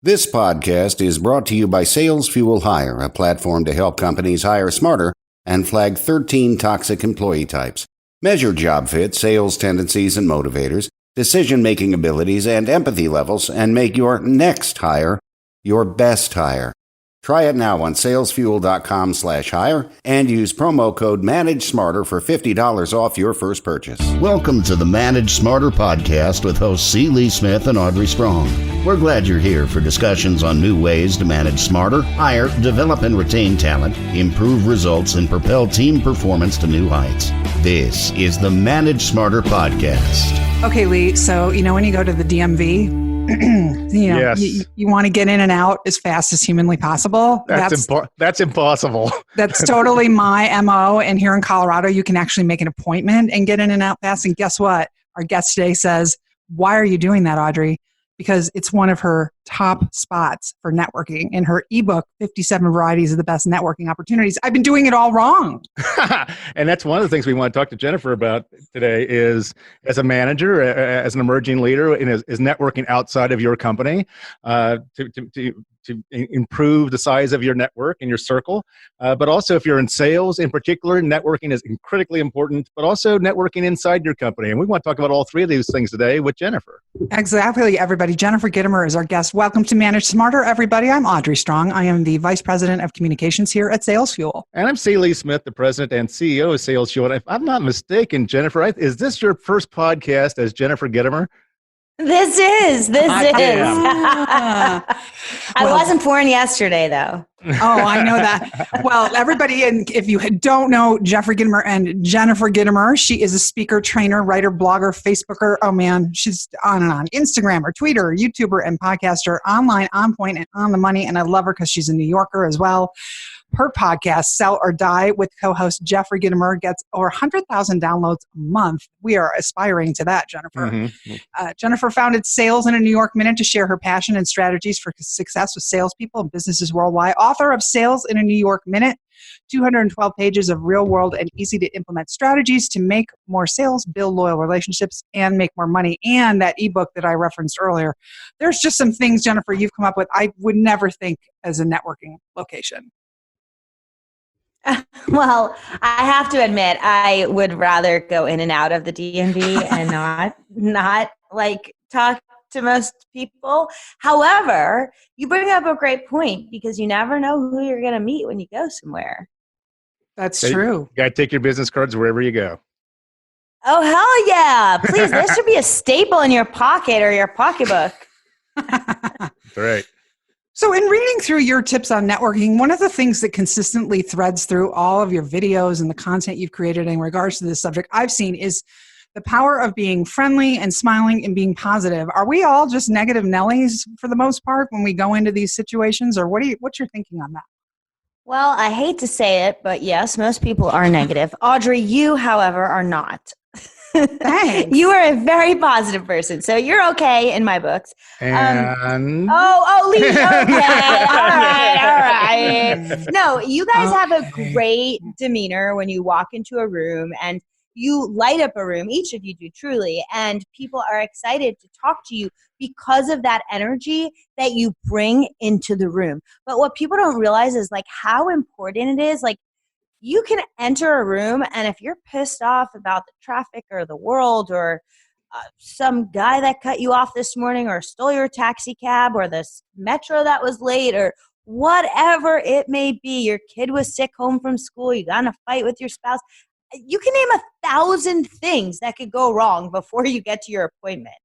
This podcast is brought to you by Sales Fuel Hire, a platform to help companies hire smarter and flag 13 toxic employee types. Measure job fit, sales tendencies and motivators, decision-making abilities, and empathy levels, and make your next hire your best hire. Try it now on salesfuel.com/hire and use promo code MANAGESMARTER for $50 off your first purchase. Welcome to the Manage Smarter podcast with hosts C. Lee Smith and Audrey Strong. We're glad you're here for discussions on new ways to manage smarter, hire, develop and retain talent, improve results, and propel team performance to new heights. This is the Manage Smarter podcast. Okay, Lee, so when you go to the DMV, yes. you want to get in and out as fast as humanly possible. That's impossible. That's totally my MO. And here in Colorado, you can actually make an appointment and get in and out fast. And guess what? Our guest today says, why are you doing that, Audrey? Because it's one of her top spots for networking in her ebook, 57 Varieties of the Best Networking Opportunities. I've been doing it all wrong. And that's one of the things we want to talk to Jennifer about today is, as a manager, as an emerging leader, is networking outside of your company to improve the size of your network and your circle. But also if you're in sales in particular, networking is critically important, but also networking inside your company. And we want to talk about all three of these things today with Jennifer. Exactly, everybody. Jennifer Gitomer is our guest. Welcome to Manage Smarter, everybody. I'm Audrey Strong. I am the Vice President of Communications here at Sales Fuel. And I'm C. Lee Smith, the President and CEO of Sales Fuel. And if I'm not mistaken, Jennifer, is this your first podcast as Jennifer Gitomer? This is. I wasn't born yesterday, though. Oh, I know that. Well, everybody, and if you don't know Jeffrey Gitomer and Jennifer Gitomer, she is a speaker, trainer, writer, blogger, Facebooker. Oh, man, she's on and on. Instagrammer, tweeter, YouTuber, and podcaster, online, on point, and on the money. And I love her because she's a New Yorker as well. Her podcast, Sell or Die, with co-host Jeffrey Gitomer, gets over 100,000 downloads a month. We are aspiring to that, Jennifer. Mm-hmm. Jennifer founded Sales in a New York Minute to share her passion and strategies for success with salespeople and businesses worldwide. Author of Sales in a New York Minute, 212 pages of real-world and easy-to-implement strategies to make more sales, build loyal relationships, and make more money. And that ebook that I referenced earlier. There's just some things, Jennifer, you've come up with I would never think as a networking location. Well, I have to admit, I would rather go in and out of the DMV and not like talk to most people. However, you bring up a great point because you never know who you're going to meet when you go somewhere. That's true. You got to take your business cards wherever you go. Oh, hell yeah. Please, this should be a staple in your pocket or your pocketbook. That's right. So in reading through your tips on networking, one of the things that consistently threads through all of your videos and the content you've created in regards to this subject I've seen is the power of being friendly and smiling and being positive. Are we all just negative Nellies for the most part when we go into these situations, or what's your thinking on that? Well, I hate to say it, but yes, most people are negative. Audrey, you, however, are not. Thanks. You are a very positive person, so you're okay in my books. And Lee, okay, all right. No, you guys have a great demeanor when you walk into a room, and you light up a room. Each of you do, truly, and people are excited to talk to you because of that energy that you bring into the room. But what people don't realize is like how important it is. Like, you can enter a room, and if you're pissed off about the traffic or the world or some guy that cut you off this morning or stole your taxi cab or this metro that was late or whatever it may be, your kid was sick home from school, you got in a fight with your spouse, you can name 1,000 things that could go wrong before you get to your appointment.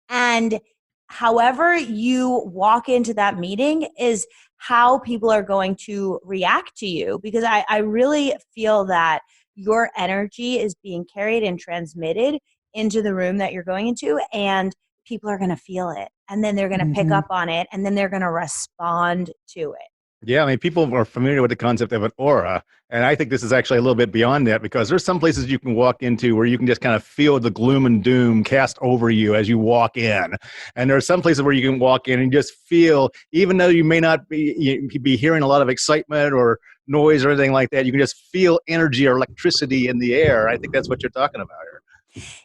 And however you walk into that meeting is how people are going to react to you, because I really feel that your energy is being carried and transmitted into the room that you're going into, and people are going to feel it, and then they're going to pick up on it, and then they're going to respond to it. Yeah, I mean, people are familiar with the concept of an aura, and I think this is actually a little bit beyond that, because there's some places you can walk into where you can just kind of feel the gloom and doom cast over you as you walk in. And there are some places where you can walk in and just feel, even though you may not be hearing a lot of excitement or noise or anything like that, you can just feel energy or electricity in the air. I think that's what you're talking about here.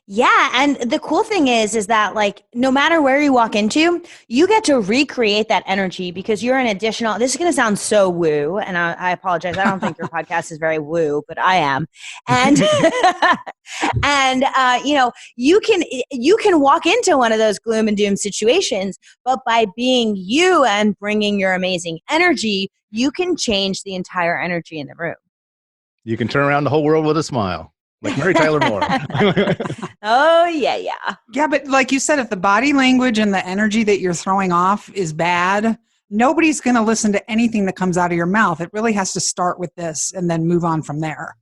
Yeah. And the cool thing is that like, no matter where you walk into, you get to recreate that energy because you're an additional, this is going to sound so woo. And I apologize. I don't think your podcast is very woo, but I am. And, and, you can walk into one of those gloom and doom situations, but by being you and bringing your amazing energy, you can change the entire energy in the room. You can turn around the whole world with a smile. Like Mary Tyler Moore. Oh, yeah. Yeah, but like you said, if the body language and the energy that you're throwing off is bad, nobody's going to listen to anything that comes out of your mouth. It really has to start with this and then move on from there.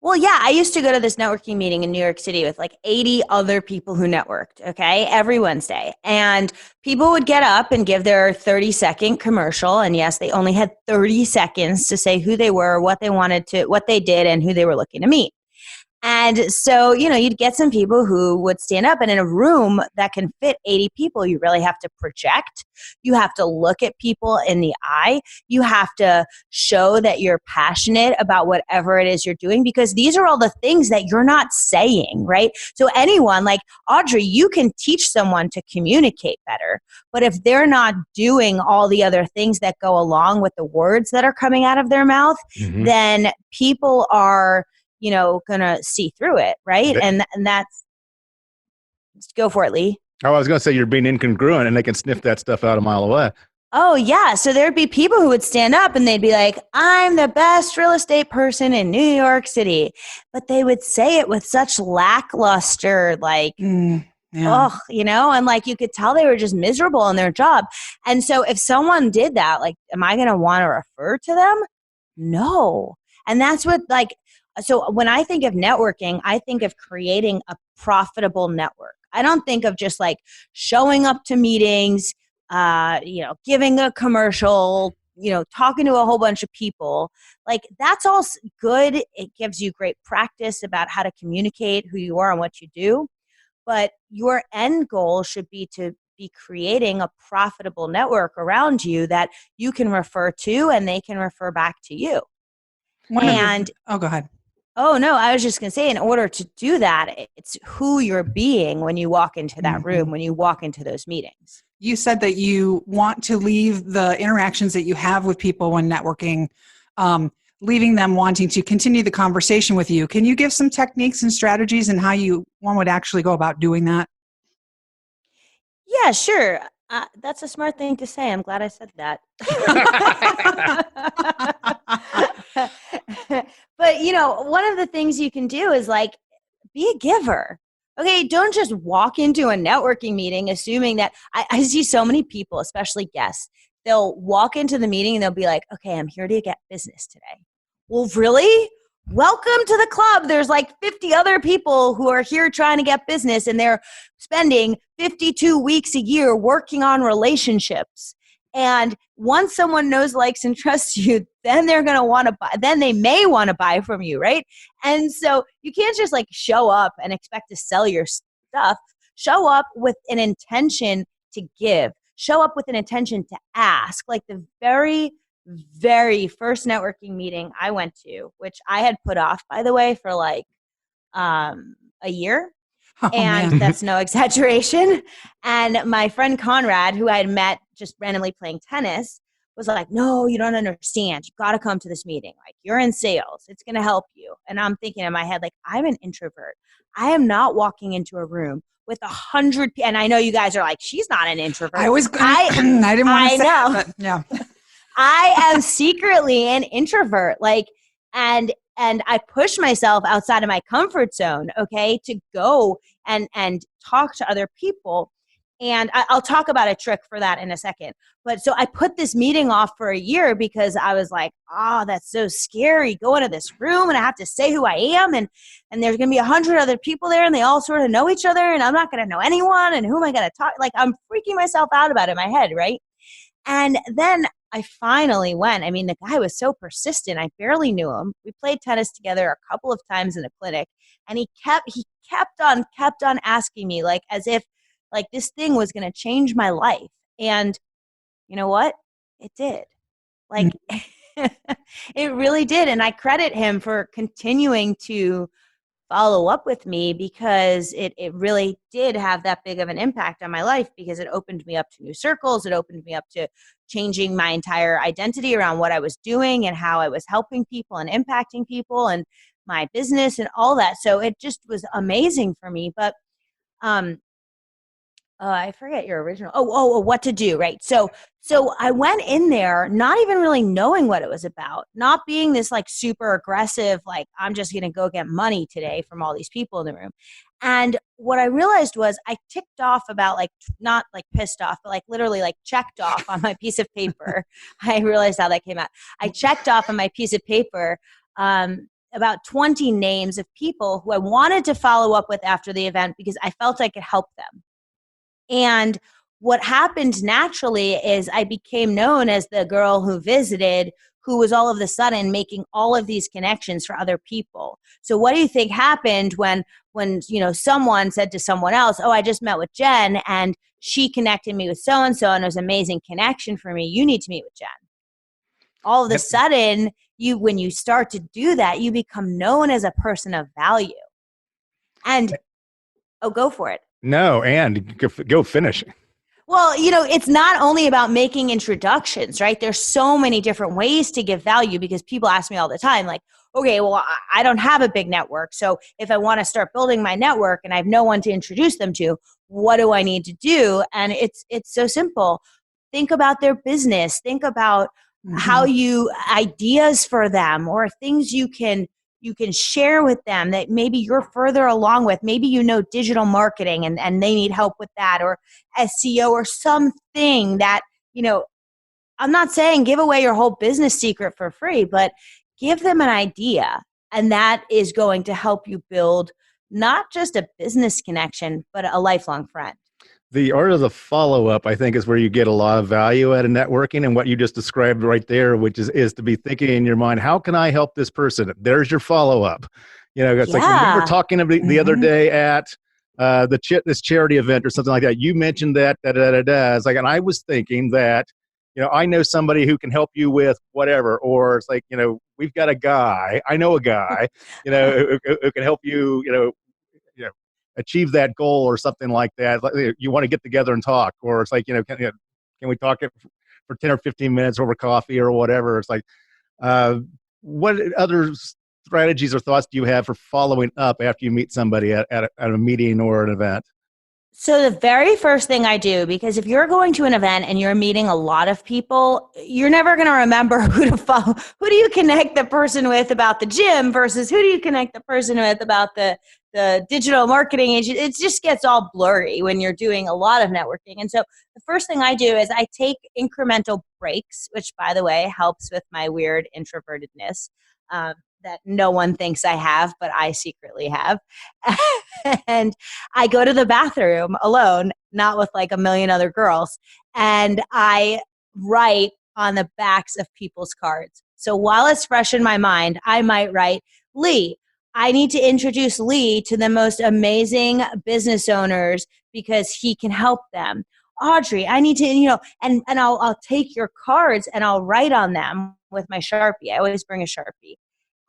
Well, yeah, I used to go to this networking meeting in New York City with like 80 other people who networked, okay, every Wednesday. And people would get up and give their 30-second commercial. And yes, they only had 30 seconds to say who they were, what they wanted to, what they did, and who they were looking to meet. And so, you'd get some people who would stand up, and in a room that can fit 80 people, you really have to project. You have to look at people in the eye. You have to show that you're passionate about whatever it is you're doing, because these are all the things that you're not saying, right? So anyone like Audrey, you can teach someone to communicate better, but if they're not doing all the other things that go along with the words that are coming out of their mouth, then people are gonna see through it, right? And that's, go for it, Lee. Oh, I was gonna say you're being incongruent, and they can sniff that stuff out a mile away. Oh yeah, so there'd be people who would stand up and they'd be like, "I'm the best real estate person in New York City," but they would say it with such lackluster, like, and like you could tell they were just miserable in their job. And so if someone did that, like, am I gonna want to refer to them? No. And that's what so when I think of networking, I think of creating a profitable network. I don't think of just like showing up to meetings, giving a commercial, talking to a whole bunch of people. Like, that's all good. It gives you great practice about how to communicate who you are and what you do. But your end goal should be to be creating a profitable network around you that you can refer to and they can refer back to you. Go ahead. Oh, no, I was just going to say, in order to do that, it's who you're being when you walk into that room, when you walk into those meetings. You said that you want to leave the interactions that you have with people when networking, leaving them wanting to continue the conversation with you. Can you give some techniques and strategies and how one would actually go about doing that? Yeah, sure. That's a smart thing to say. I'm glad I said that. But, one of the things you can do is like, be a giver. Okay, don't just walk into a networking meeting assuming that I see so many people, especially guests, they'll walk into the meeting and they'll be like, okay, I'm here to get business today. Well, really? Welcome to the club. There's like 50 other people who are here trying to get business, and they're spending 52 weeks a year working on relationships. And once someone knows, likes, and trusts you, then they're going to want to buy, then they may want to buy from you, right? And so you can't just like show up and expect to sell your stuff. Show up with an intention to give. Show up with an intention to ask. Like the very, very first networking meeting I went to, which I had put off, by the way, for like a year. And that's no exaggeration. And my friend Conrad, who I had met just randomly playing tennis, was like, no, you don't understand. You got to come to this meeting. Like, you're in sales. It's going to help you. And I'm thinking in my head, like, I'm an introvert. I am not walking into a room with 100 people. And I know you guys are like, she's not an introvert. I didn't want to say that, but yeah. I am secretly an introvert. Like, and I push myself outside of my comfort zone, okay, to go and talk to other people. And I'll talk about a trick for that in a second. But so I put this meeting off for a year because I was like, oh, that's so scary. Go into this room and I have to say who I am. And there's going to be 100 other people there and they all sort of know each other and I'm not going to know anyone. And who am I going to talk? Like, I'm freaking myself out about it in my head, right? And then I finally went. I mean, the guy was so persistent. I barely knew him. We played tennis together a couple of times in a clinic. And he kept on asking me, like, as if like this thing was going to change my life. And you know what? It did. Like, it really did. And I credit him for continuing to follow up with me because it really did have that big of an impact on my life, because it opened me up to new circles. It opened me up to changing my entire identity around what I was doing and how I was helping people and impacting people and my business and all that. So it just was amazing for me. But I forget your original. What to do, right? So I went in there not even really knowing what it was about, not being this like super aggressive, like I'm just going to go get money today from all these people in the room. And what I realized was I ticked off about like, not like pissed off, but like literally like checked off on my piece of paper. I realized how that came out. I checked off on my piece of paper about 20 names of people who I wanted to follow up with after the event because I felt I could help them. And what happened naturally is I became known as the girl who visited, who was all of a sudden making all of these connections for other people. So what do you think happened when someone said to someone else, oh, I just met with Jen and she connected me with so-and-so and it was an amazing connection for me. You need to meet with Jen. All of a sudden, when you start to do that, you become known as a person of value. And, go for it. No, and go finish. Well, it's not only about making introductions, right? There's so many different ways to give value, because people ask me all the time, like, okay, well, I don't have a big network. So if I want to start building my network and I have no one to introduce them to, what do I need to do? And it's so simple. Think about their business. Think about how ideas for them, or things you can share with them that maybe you're further along with. Maybe digital marketing and they need help with that, or SEO or something that, I'm not saying give away your whole business secret for free, but give them an idea. And that is going to help you build not just a business connection, but a lifelong friend. The art of the follow-up, I think, is where you get a lot of value out of networking, and what you just described right there, which is to be thinking in your mind, how can I help this person? There's your follow-up. It's like when we were talking the other day at this charity event or something like that. You mentioned that, It's like, and I was thinking that, I know somebody who can help you with whatever, or it's like, we've got a guy, I know a guy, who can help you, achieve that goal or something like that. You want to get together and talk, or it's like, can we talk for 10 or 15 minutes over coffee or whatever? It's like, what other strategies or thoughts do you have for following up after you meet somebody at a meeting or an event? So the very first thing I do, because if you're going to an event and you're meeting a lot of people, you're never going to remember who to follow. Who do you connect the person with about the gym versus who do you connect the person with about the digital marketing agent? It just gets all blurry when you're doing a lot of networking. And so the first thing I do is I take incremental breaks, which, by the way, helps with my weird introvertedness that no one thinks I have, but I secretly have. And I go to the bathroom alone, not with like a million other girls, and I write on the backs of people's cards. So while it's fresh in my mind, I might write, Lee, I need to introduce Lee to the most amazing business owners because he can help them. Audrey, I need to, and I'll take your cards and I'll write on them with my Sharpie. I always bring a Sharpie.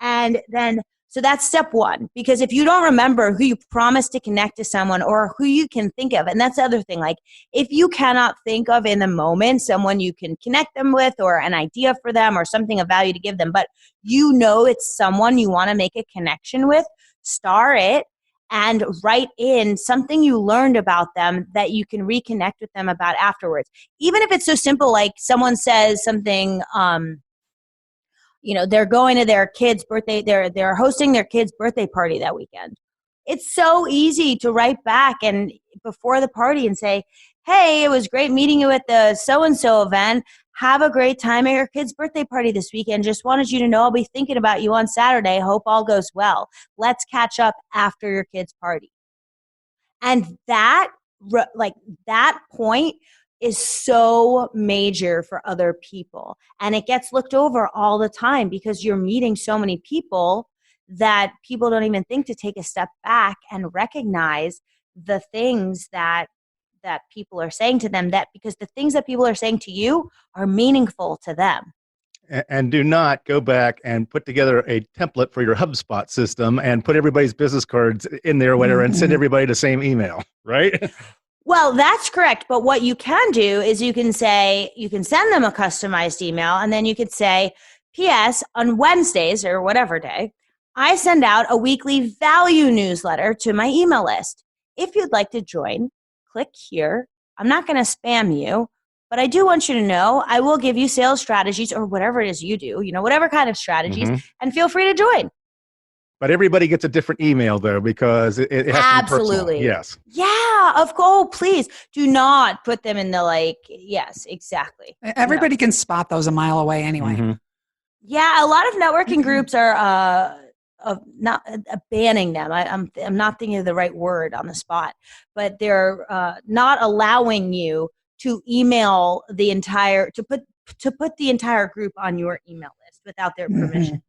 And then, so that's step one, because if you don't remember who you promised to connect to someone or who you can think of, and that's the other thing, like if you cannot think of in the moment someone you can connect them with or an idea for them or something of value to give them, but it's someone you want to make a connection with, star it and write in something you learned about them that you can reconnect with them about afterwards. Even if it's so simple, like someone says something, they're going to their kid's birthday. They're hosting their kid's birthday party that weekend. It's so easy to write back and before the party and say, hey, it was great meeting you at the so-and-so event. Have a great time at your kid's birthday party this weekend. Just wanted you to know I'll be thinking about you on Saturday. Hope all goes well. Let's catch up after your kid's party. And that point is so major for other people. And it gets looked over all the time because you're meeting so many people that people don't even think to take a step back and recognize the things that people are saying to them, that because the things that people are saying to you are meaningful to them. And do not go back and put together a template for your HubSpot system and put everybody's business cards in there, whatever, and send everybody the same email, right? Well, that's correct. But what you can do is you can send them a customized email, and then you could say, P.S. on Wednesdays or whatever day, I send out a weekly value newsletter to my email list. If you'd like to join, click here. I'm not going to spam you, but I do want you to know I will give you sales strategies or whatever it is you do, whatever kind of strategies, and feel free to join. But everybody gets a different email, though, because it has to be Absolutely. personal. Yes. Yeah, of course. Please do not put them in the yes, exactly. Everybody can spot those a mile away anyway. Yeah, a lot of networking groups are not banning them. I'm not thinking of the right word on the spot, but they're not allowing you to email to put the entire group on your email list without their permission.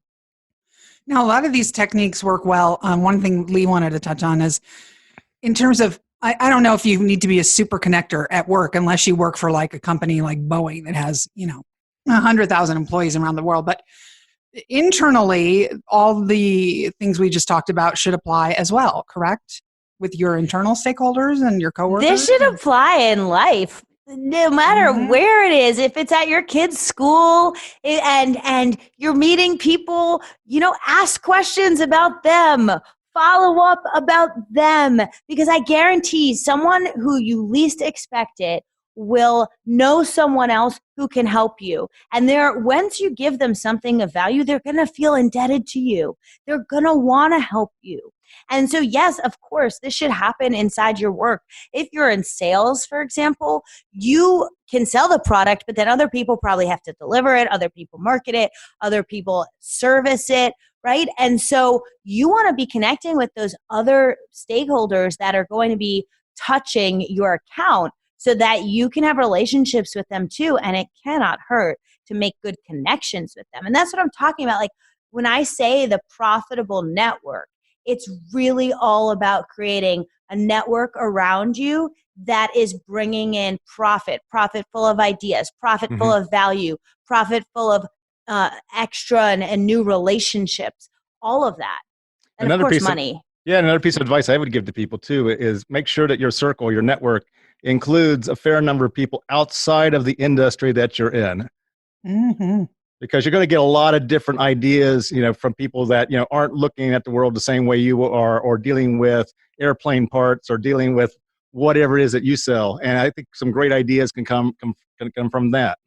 Now, a lot of these techniques work well. One thing Lee wanted to touch on is in terms of, I don't know if you need to be a super connector at work unless you work for like a company like Boeing that has, 100,000 employees around the world. But internally, all the things we just talked about should apply as well, correct? With your internal stakeholders and your coworkers? This should apply in life. No matter where it is, if it's at your kid's school and you're meeting people, ask questions about them, follow up about them, because I guarantee someone who you least expect it will know someone else who can help you. And once you give them something of value, they're going to feel indebted to you. They're going to want to help you. And so, yes, of course, this should happen inside your work. If you're in sales, for example, you can sell the product, but then other people probably have to deliver it, other people market it, other people service it, right? And so you want to be connecting with those other stakeholders that are going to be touching your account so that you can have relationships with them too. And it cannot hurt to make good connections with them. And that's what I'm talking about. Like when I say the profitable network, it's really all about creating a network around you that is bringing in profit full of ideas, profit full of value, profit full of extra and new relationships, all of that. And of course, money. Another piece of advice I would give to people too is make sure that your circle, your network, includes a fair number of people outside of the industry that you're in. Because you're going to get a lot of different ideas, from people that, aren't looking at the world the same way you are, or dealing with airplane parts, or dealing with whatever it is that you sell. And I think some great ideas can come from that.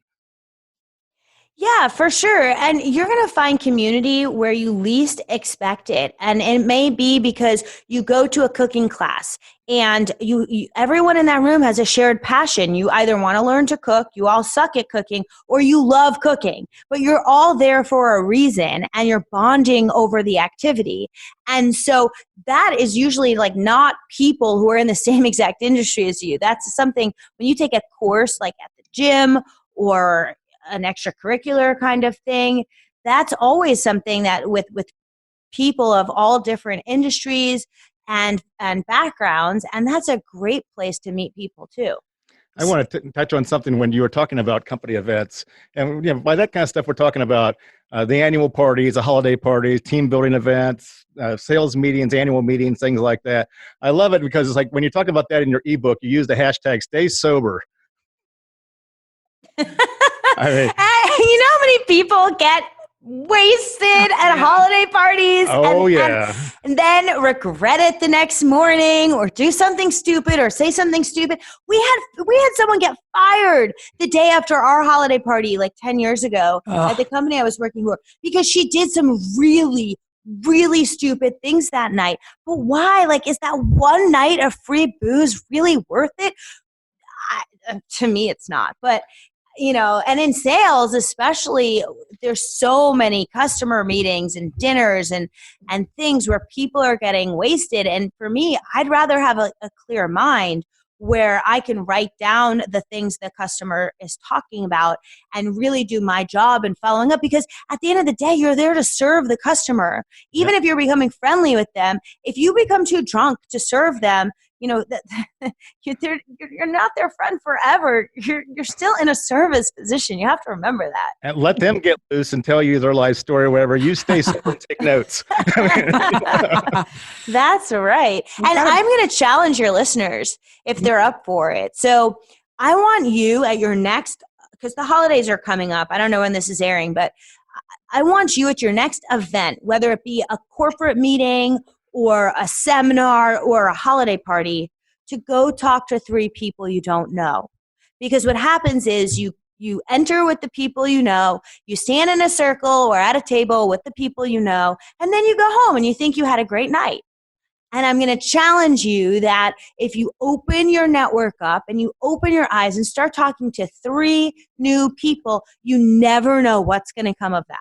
Yeah, for sure. And you're going to find community where you least expect it. And it may be because you go to a cooking class and everyone in that room has a shared passion. You either want to learn to cook, you all suck at cooking, or you love cooking, but you're all there for a reason and you're bonding over the activity. And so that is usually like not people who are in the same exact industry as you. That's something when you take a course like at the gym or an extracurricular kind of thing, that's always something that with people of all different industries and backgrounds, and that's a great place to meet people too. I want to touch on something when you were talking about company events, and by that kind of stuff, we're talking about the annual parties, the holiday parties, team building events, sales meetings, annual meetings, things like that. I love it because it's like when you talk about that in your ebook, you use the hashtag "Stay Sober." I mean, you know how many people get wasted at holiday parties and then regret it the next morning or do something stupid or say something stupid. We had someone get fired the day after our holiday party like 10 years ago at the company I was working for because she did some really, really stupid things that night. But why? Like, is that one night of free booze really worth it? To me, it's not. But and in sales, especially, there's so many customer meetings and dinners and things where people are getting wasted. And for me, I'd rather have a clear mind where I can write down the things the customer is talking about and really do my job in following up. Because at the end of the day, you're there to serve the customer. Even if you're becoming friendly with them, if you become too drunk to serve them, you're not their friend forever. You're still in a service position. You have to remember that. And let them get loose and tell you their life story or whatever. You stay sober and take notes. That's right. And I'm going to challenge your listeners if they're up for it. So I want you at your next, because the holidays are coming up. I don't know when this is airing, but I want you at your next event, whether it be a corporate meeting or a seminar or a holiday party, to go talk to 3 people you don't know. Because what happens is you enter with the people you know, you stand in a circle or at a table with the people you know, and then you go home and you think you had a great night. And I'm going to challenge you that if you open your network up and you open your eyes and start talking to 3 new people, you never know what's going to come of that.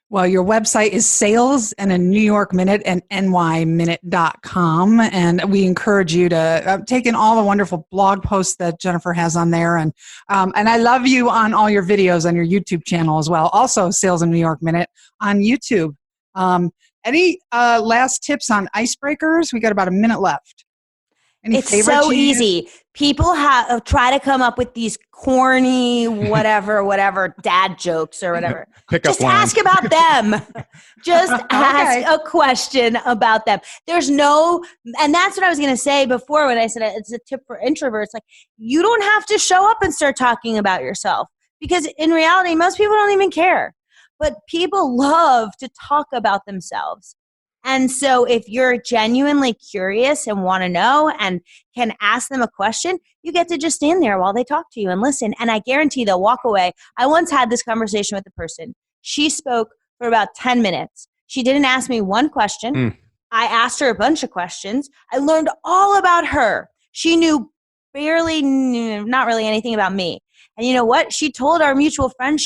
Well, your website is sales and a New York Minute and nyminute.com. And we encourage you to take in all the wonderful blog posts that Jennifer has on there. And I love you on all your videos on your YouTube channel as well. Also, Sales and New York Minute on YouTube. Any last tips on icebreakers? We got about a minute left. It's so easy. People try to come up with these corny, whatever, dad jokes or whatever. Just ask about them. Just ask a question about them. And that's what I was going to say before when I said it's a tip for introverts. Like, you don't have to show up and start talking about yourself, because in reality, most people don't even care. But people love to talk about themselves. And so if you're genuinely curious and want to know and can ask them a question, you get to just stand there while they talk to you and listen. And I guarantee they'll walk away. I once had this conversation with a person. She spoke for about 10 minutes. She didn't ask me one question. I asked her a bunch of questions. I learned all about her. She knew not really anything about me. And you know what? She told our mutual friend,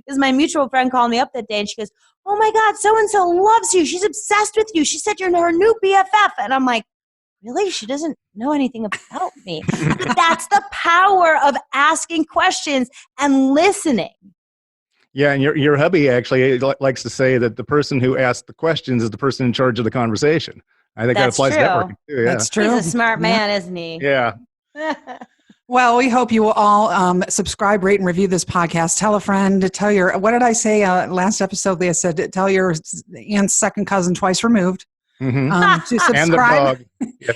because my mutual friend called me up that day and she goes, "Oh my God, so-and-so loves you. She's obsessed with you. She said you're her new BFF." And I'm like, really? She doesn't know anything about me. But that's the power of asking questions and listening. Yeah, and your hubby actually likes to say that the person who asks the questions is the person in charge of the conversation. I think that applies to networking too. Yeah. That's true. He's a smart man, isn't he? Yeah. Well, we hope you will all subscribe, rate, and review this podcast. Tell a friend. Tell what did I say last episode? They said, tell your aunt's second cousin twice removed. To subscribe. And the dog.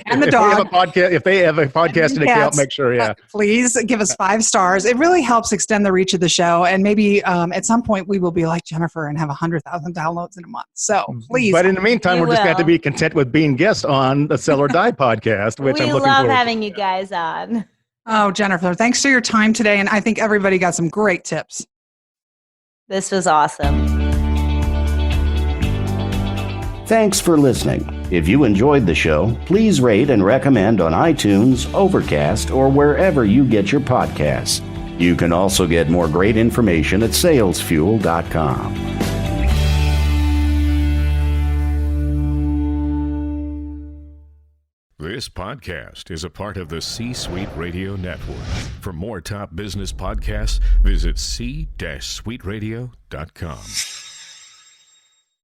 And the dog. If they have a podcasting account, make sure, please give us 5 stars. It really helps extend the reach of the show. And maybe at some point we will be like Jennifer and have 100,000 downloads in a month. So please. But in the meantime, we're just going to be content with being guests on the Sell or Die podcast, which I'm looking forward to. We love having you guys on. Oh, Jennifer, thanks for your time today. And I think everybody got some great tips. This was awesome. Thanks for listening. If you enjoyed the show, please rate and recommend on iTunes, Overcast, or wherever you get your podcasts. You can also get more great information at salesfuel.com. This podcast is a part of the C-Suite Radio Network. For more top business podcasts, visit c-suiteradio.com.